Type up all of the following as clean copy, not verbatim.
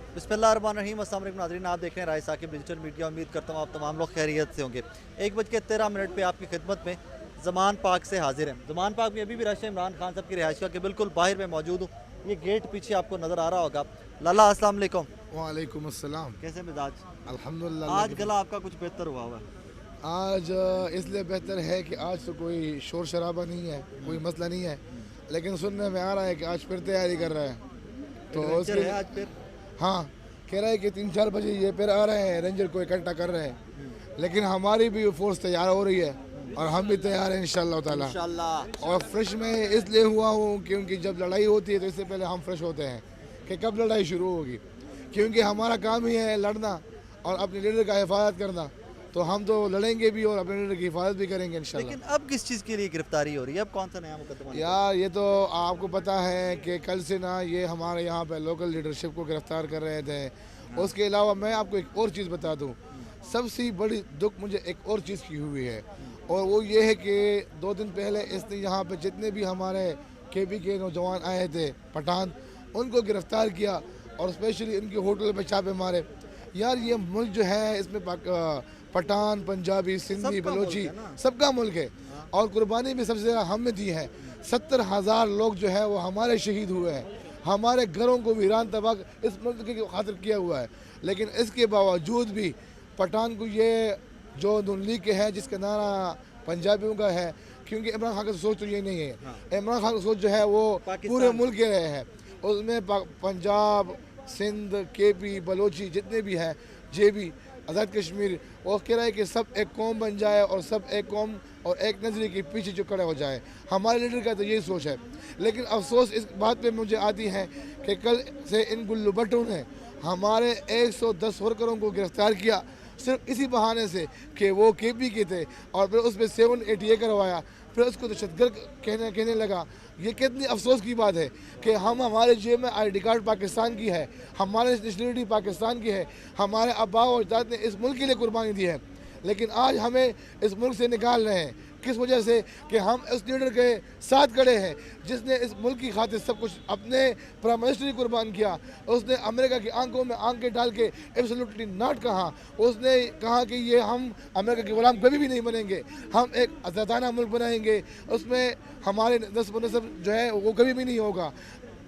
बिस्मिल्लाहिर्रहमानिर्रहीम। अस्सलाम वालेकुम नाज़रीन, आप देख रहे हैं राय साकिब डिजिटल मीडिया। उम्मीद करता हूँ आप तमाम लोग खैरियत से होंगे। 1:13 पे आपकी खिदमत में ज़मान पार्क से हाजिर हैं। ज़मान पार्क में अभी भी रश है। इमरान खान साहब की रिहाइश के बिल्कुल बाहर में मौजूद हूँ। ये गेट पीछे आपको नज़र आ रहा होगा। लाला अस्सलाम वालेकुम, वालेकुम अस्सलाम। कैसे मिजाज? अल्हम्दुलिल्लाह। आज गला आपका कुछ बेहतर हुआ हुआ है। आज इसलिए बेहतर है कि आज तो कोई शोर शराबा नहीं है, कोई मसला नहीं है, लेकिन सुनने में आ रहा है कि आज फिर तैयारी कर रहे हैं। तो एडवेंचर उसके है आज फिर। हाँ, कह रहा है कि 3-4 बजे ये फिर आ रहे हैं, रेंजर को इकट्ठा कर रहे हैं, लेकिन हमारी भी फोर्स तैयार हो रही है और हम भी तैयार हैं इंशाअल्लाह ताला। इंशाल्लाह। और फ्रेश में इसलिए हुआ हूँ क्योंकि जब लड़ाई होती है तो इससे पहले हम फ्रेश होते हैं कि कब लड़ाई शुरू होगी, क्योंकि हमारा काम ही है लड़ना और अपने लीडर का हिफाजत करना। तो हम तो लड़ेंगे भी और अपने लीडर की हिफाजत भी करेंगे इंशाल्लाह। लेकिन अब किस चीज़ के लिए गिरफ्तारी हो रही है? अब कौन सा नया मुकदमा? यार ये तो आपको पता है कि कल से ना ये हमारे यहाँ पे लोकल लीडरशिप को गिरफ्तार कर रहे थे। उसके अलावा मैं आपको एक और चीज़ बता दूँ, सबसे बड़ी दुख मुझे एक और चीज़ की हुई है, और वो ये है कि 2 दिन पहले इसने यहाँ पे जितने भी हमारे केपी के नौजवान आए थे पठान, उनको गिरफ्तार किया और स्पेशली इनके होटल पे छापे मारे। यार ये मुल्क जो है इसमें पठान, पंजाबी, सिंधी, सबका मुल्क बलोची, है ना। सबका मुल्क है, और कुर्बानी भी सबसे ज़्यादा हमने दी है। 70,000 लोग जो है वो हमारे शहीद हुए हैं, हमारे घरों को वीरान तबाह इस मुल्क की खातिर किया हुआ है। लेकिन इसके बावजूद भी पठान को ये जो नून लीग के है जिसका नारा पंजाबियों का है, क्योंकि इमरान खान की सोच तो ये नहीं है। इमरान खान की सोच जो है वो पूरे मुल्क के रहे हैं, उसमें पंजाब, सिंध, केपी, बलोची जितने भी हैं, जेबी, आज़ाद कश्मीर, वो कह रहा है कि सब एक कौम बन जाए और सब एक कौम और एक नज़रिए के पीछे जो खड़े हो जाए। हमारे लीडर का तो यही सोच है। लेकिन अफसोस इस बात पे मुझे आती है कि कल से इन गुल्लू भट्टों ने हमारे 110 वर्करों को गिरफ्तार किया सिर्फ इसी बहाने से कि वो केपी के थे, और फिर उस पर 780 करवाया, फिर उसको दहशतगर्द कहने लगा। ये कितनी अफसोस की बात है कि हमारे जेब में आईडी कार्ड पाकिस्तान की है, हमारे नेशनलिटी पाकिस्तान की है, हमारे अब्बा और अजदाद ने इस मुल्क के लिए कुर्बानी दी है, लेकिन आज हमें इस मुल्क से निकाल रहे हैं। किस वजह से? कि हम उस लीडर के साथ खड़े हैं जिसने इस मुल्क की खातिर सब कुछ अपने प्राइम मिनिस्टर ही कुर्बान किया। उसने अमेरिका की आंखों में आंखें डाल के एब्सोल्युटली नॉट कहा। उसने कहा कि ये हम अमेरिका के गुलाम कभी भी नहीं बनेंगे, हम एक आज़ादाना मुल्क बनाएंगे, उसमें हमारे नस्ब नसब जो है वो कभी भी नहीं होगा।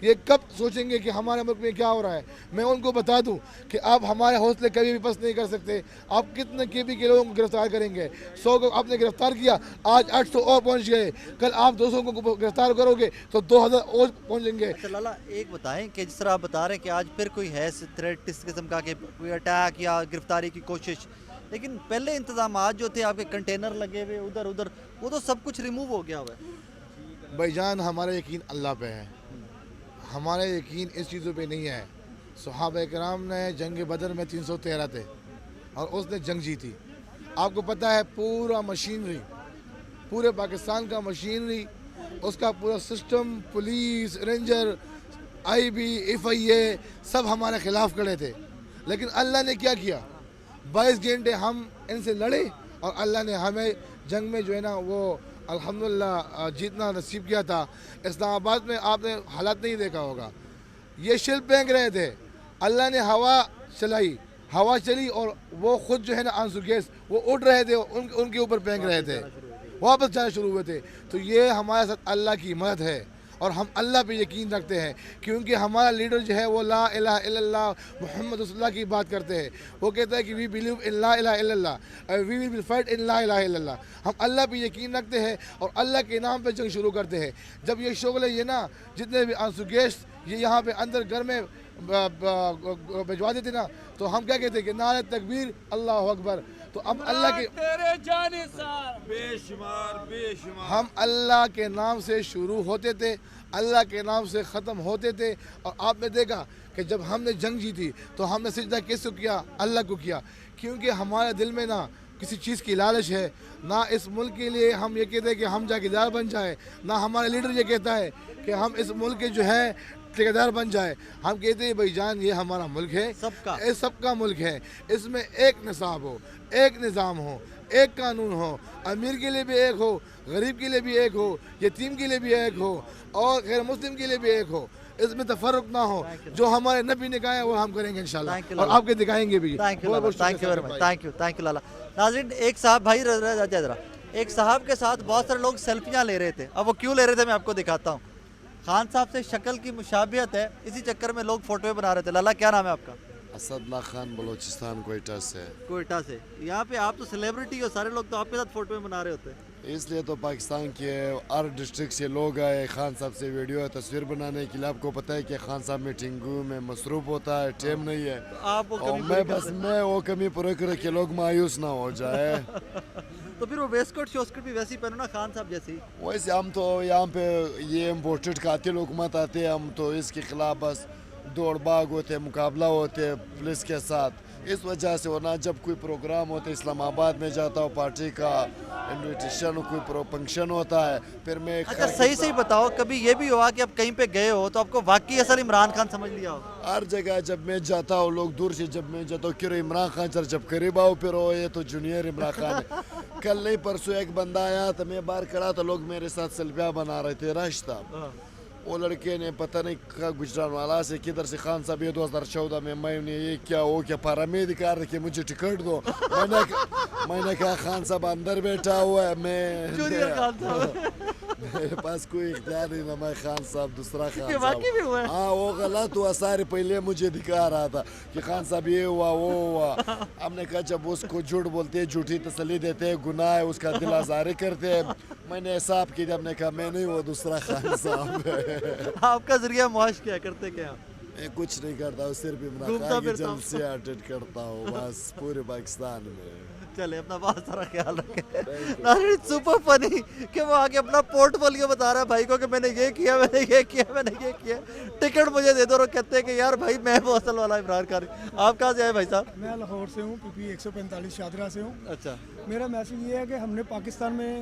ये कब सोचेंगे कि हमारे मुल्क में क्या हो रहा है? मैं उनको बता दूं कि आप हमारे हौसले कभी भी पस्त नहीं कर सकते। आप कितने केपी के लोगों को गिरफ्तार करेंगे? 100 को आपने गिरफ्तार किया, आज 800 और पहुंच गए, कल आप 200 को गिरफ्तार करोगे तो 2000 और पहुंचेंगे। अच्छा लाला, एक बताएं कि जिस तरह आप बता रहे हैं कि आज फिर कोई है थ्रेट इस किस्म का कि कोई अटैक या गिरफ्तारी की कोशिश, लेकिन पहले इंतजाम जो थे आपके कंटेनर लगे हुए उधर उधर, वो तो सब कुछ रिमूव हो गया हुआ है। भाईजान हमारा यकीन अल्लाह पे है, हमारा यकीन इस चीज़ों पे नहीं है। सहाबा कराम ने जंग बदर में 313 थे और उसने जंग जीती। आपको पता है पूरा मशीनरी, पूरे पाकिस्तान का मशीनरी, उसका पूरा system, police, ranger, IB, FIA सब हमारे खिलाफ खड़े थे, लेकिन अल्लाह ने क्या किया? 22 घंटे हम इनसे लड़े और अल्लाह ने हमें जंग में जो है ना वो अल्हम्दुलिल्लाह जीतना नसीब किया था। इस्लामाबाद में आपने हालात नहीं देखा होगा, ये शिल्प फेंक रहे थे, अल्लाह ने हवा चलाई, हवा चली और वो खुद जो है ना आंसू गैस वो उड़ रहे थे, उनके ऊपर फेंक रहे थे, वापस जाना शुरू हुए थे। तो ये हमारे साथ अल्लाह की मदद है और हम अल्लाह पे यकीन रखते हैं, क्योंकि हमारा लीडर जो है वो ला इलाहा इल्लल्लाह मुहम्मद रसूलुल्लाह की बात करते हैं। वो कहता है कि वी बिलीव इन ला इलाहा इल्लल्लाह, वी विल फाइट इन ला इलाहा इल्लल्लाह। हम अल्लाह पे यकीन रखते हैं और अल्लाह के नाम पे जंग शुरू करते हैं। जब ये शोगले ये ना जितने भी आंसू गैस ये यहाँ पे अंदर घर में भिजवा देते ना, तो हम क्या कहते हैं कि नारे तकबीर अल्लाह अकबर। तो हम अल्लाह के बेशुमार हम अल्लाह के नाम से शुरू होते थे, अल्लाह के नाम से ख़त्म होते थे। और आपने देखा कि जब हमने जंग जीती तो हमने सिजदा किसको किया? अल्लाह को किया, क्योंकि हमारे दिल में ना किसी चीज़ की लालच है, ना इस मुल्क के लिए हम ये कहते हैं कि हम जागीरदार बन जाए, ना हमारा लीडर ये कहता है कि हम इस मुल्क के जो है ठेकेदार बन जाए। हम कहते हैं भाईजान ये हमारा मुल्क है, सबका ये सबका मुल्क है, इसमें एक निसाब हो, एक निज़ाम हो, एक कानून हो, अमीर के लिए भी एक हो, गरीब के लिए भी एक हो, यतीम के लिए भी एक हो और गैर मुस्लिम के लिए भी एक हो। اس میں تفرق نہ ہو. جو ہمارے نبی نے کہا ہے وہ ہم کریں گے انشاءاللہ, Thank you, اور لالا. آپ کے دکھائیں گے بھی. تھینک یو بہت بہت تھینک یو شکریہ ویری بھائی. مچ, تھینک یو لالا. ناظرین ایک صاحب بھائی ذرا ایک صاحب کے ساتھ بہت سارے لوگ سیلفیاں لے رہے تھے. اب وہ کیوں لے رہے تھے میں آپ کو دکھاتا ہوں. خان صاحب سے شکل کی مشابہت ہے, اسی چکر میں لوگ فوٹویں بنا رہے تھے. لالا کیا نام ہے آپ کا؟ اسد اللہ خان بلوچستان کوئٹہ سے. کوئٹہ سے. یہاں پہ آپ تو سیلیبریٹی ہو, سارے لوگ تو آپ کے ساتھ فوٹویں بنا رہے ہوتے ہیں. اس لیے تو پاکستان کے ہر ڈسٹرکٹ سے لوگ آئے خان صاحب سے ویڈیو تصویر بنانے کے لیے. آپ کو پتہ ہے کہ خان صاحب میٹنگوں میں مصروف ہوتا ہے, ٹائم نہیں ہے. آپ وہ اور کمی میں وہ کمی پورا کر کے لوگ مایوس نہ ہو جائے. تو پھر وہ ویسٹ کوٹ شوسکٹ بھی ویسی پہنو نا خان صاحب جیسی. ویسے ہم تو یہاں پہ یہ امپورٹڈ قاتل حکومت آتے ہیں, ہم تو اس کے خلاف بس دوڑ بھاگ ہوتے, مقابلہ ہوتے پولیس کے ساتھ. اس وجہ سے ورنہ جب کوئی پروگرام ہوتا ہے اسلام آباد میں جاتا ہوں, پارٹی کا انویٹیشن کوئی فنکشن ہوتا ہے, پھر میں اچھا صحیح بتاؤ, کبھی یہ بھی ہوا کہ آپ کہیں پہ گئے ہو تو آپ کو واقعی اصل عمران خان سمجھ لیا ہو؟ ہر جگہ جب میں جاتا ہوں لوگ دور سے جب میں جاتا ہوں کہ عمران خان سر, جب قریب آؤ پھر ہو یہ تو جونیئر عمران خان ہے. کل نہیں پرسوں ایک بندہ آیا تو میں باہر کھڑا تو لوگ میرے ساتھ سیلفیاں بنا رہے تھے. رش تھا. وہ لڑکے نے پتہ نہیں گجران والا سے کدھر سے خان صاحب یہ 2014 میں نے یہ کیا وہ کیا پارامید دکھا رہے کہ مجھے ٹکٹ دو. میں نے کہا خان صاحب اندر بیٹھا ہوا ہے, میرے پاس کوئی اختیار نہیں تھا. میں خان صاحب دوسرا خان صاحب, ہاں وہ غلط ہوا. سارے پہلے مجھے دکھا رہا تھا کہ خان صاحب یہ ہوا وہ ہوا. ہم نے کہا جب اس کو جھوٹ بولتے ہیں, جھوٹی تسلی دیتے ہیں, گناہ ہے, اس کا دل آزاری کرتے ہیں. میں نے حساب کی, جب نے کہا میں نہیں وہ دوسرا خان صاحب ہے. آپ کا ذریعہ معاش کیا کرتے کیا؟ میں کچھ نہیں کرتا ہوں, صرف عمران خان کی جلسے اٹینڈ کرتا ہوں بس پورے پاکستان میں. چلے اپنا بہت سارا خیال رکھیں. سپر فنی کہ وہ آگے اپنا پورٹ فولیو بتا رہا ہے بھائی کو کہ میں نے یہ کیا, میں نے یہ کیا, میں نے یہ کیا, ٹکٹ مجھے دے دو. اور کہتے ہیں کہ یار بھائی میں وہ اصل والا عمران خان. آپ کہاں سے آئے بھائی صاحب؟ میں لاہور سے ہوں, PP 145 شادرہ سے ہوں. اچھا. میرا میسیج یہ ہے کہ ہم نے پاکستان میں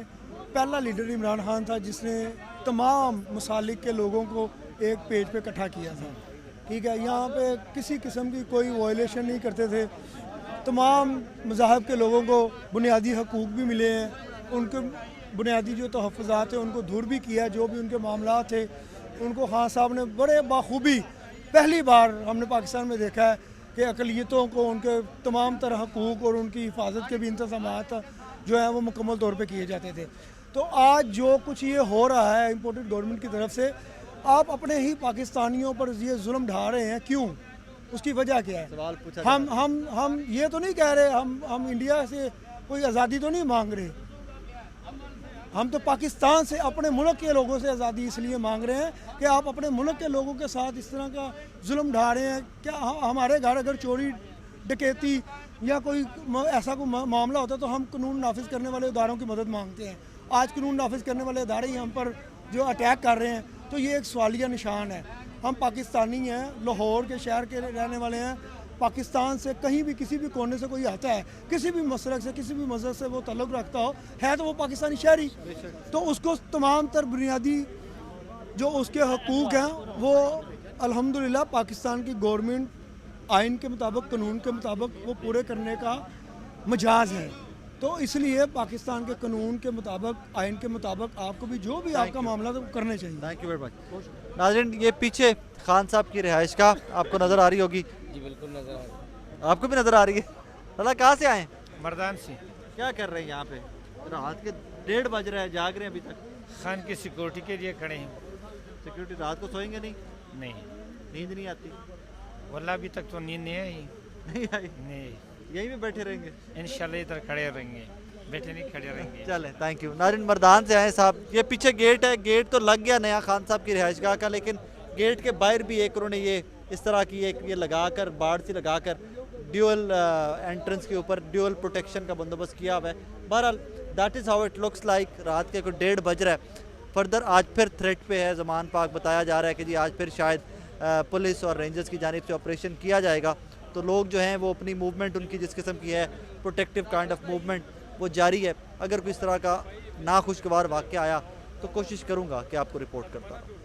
پہلا لیڈر عمران خان تھا جس نے تمام مسالک کے لوگوں کو ایک پیج پہ اکٹھا کیا تھا. ٹھیک ہے, یہاں پہ کسی قسم کی کوئی وائلیشن نہیں کرتے تھے. تمام مذاہب کے لوگوں کو بنیادی حقوق بھی ملے ہیں, ان کے بنیادی جو تحفظات ہیں ان کو دور بھی کیا. جو بھی ان کے معاملات تھے ان کو خان صاحب نے بڑے بخوبی, پہلی بار ہم نے پاکستان میں دیکھا ہے کہ اقلیتوں کو ان کے تمام طرح حقوق اور ان کی حفاظت کے بھی انتظامات جو ہیں وہ مکمل طور پہ کیے جاتے تھے. تو آج جو کچھ یہ ہو رہا ہے امپورٹڈ گورنمنٹ کی طرف سے, آپ اپنے ہی پاکستانیوں پر یہ ظلم ڈھا رہے ہیں, کیوں؟ اس کی وجہ کیا ہے؟ سوال پوچھا. ہم یہ تو نہیں کہہ رہے, ہم انڈیا سے کوئی آزادی تو نہیں مانگ رہے. ہم تو پاکستان سے, اپنے ملک کے لوگوں سے آزادی اس لیے مانگ رہے ہیں کہ آپ اپنے ملک کے لوگوں کے ساتھ اس طرح کا ظلم ڈھا رہے ہیں. کیا ہمارے گھر اگر چوری ڈکیتی یا کوئی ایسا کوئی معاملہ ہوتا ہے تو ہم قانون نافذ کرنے والے اداروں کی مدد مانگتے ہیں. آج قانون نافذ کرنے والے ادارے ہی ہم پر جو اٹیک کر رہے ہیں, تو یہ ایک سوالیہ نشان ہے. ہم پاکستانی ہیں, لاہور کے شہر کے رہنے والے ہیں. پاکستان سے کہیں بھی کسی بھی کونے سے کوئی آتا ہے, کسی بھی مسلک سے, کسی بھی مذہب سے وہ تعلق رکھتا ہو, ہے تو وہ پاکستانی شہری, تو اس کو تمام تر بنیادی جو اس کے حقوق ہیں وہ الحمدللہ پاکستان کی گورنمنٹ آئین کے مطابق, قانون کے مطابق وہ پورے کرنے کا مجاز ہے. تو اس لیے پاکستان کے قانون کے مطابق, آئین کے مطابق آپ کو بھی جو بھی آپ کا معاملہ تو کرنے چاہیے. Thank you very much. ناظرین یہ پیچھے خان صاحب کی رہائش کا آپ کو نظر آ رہی ہوگی. جی بالکل نظر آ رہی ہے. آپ کو بھی نظر آ رہی ہے. اللہ کہاں سے آئے ہیں؟ مردان سے. کیا کر رہے ہیں یہاں پہ؟ رات کے 1:30 بج رہے ہیں, جاگ رہے ہیں ابھی تک؟ خان کی سیکورٹی کے لیے کھڑے ہیں. سیکورٹی رات کو سوئیں گے نہیں؟ نہیں, نیند نہیں آتی؟ واللہ ابھی تک تو نیند نہیں آئی. نہیں آئی؟ نہیں, یہیں پہ بیٹھے رہیں گے انشاءاللہ ادھر کھڑے رہیں گے, بیٹھے نہیں کھڑے رہیں گے. چلیں تھینک یو. ناظرین مردان سے آئے صاحب. یہ پیچھے گیٹ ہے, گیٹ تو لگ گیا نیا خان صاحب کی رہائش گاہ کا, لیکن گیٹ کے باہر بھی ایک انہوں نے یہ اس طرح کی ایک یہ لگا کر, باڑ سی لگا کر ڈیول انٹرنس کے اوپر ڈیول پروٹیکشن کا بندوبست کیا ہوا ہے. بہرحال that is how it looks like. رات کے کوئی 1:30 بج رہا ہے. فردر آج پھر تھریٹ پہ ہے زمان پاک. بتایا جا رہا ہے کہ جی آج پھر شاید پولیس اور رینجرز کی جانب سے آپریشن کیا جائے گا. تو لوگ جو ہیں وہ اپنی موومنٹ, ان کی جس قسم کی ہے پروٹیکٹیو کائنڈ آف موومنٹ, وہ جاری ہے. اگر کوئی اس طرح کا ناخوشگوار واقعہ آیا تو کوشش کروں گا کہ آپ کو رپورٹ کرتا رہوں.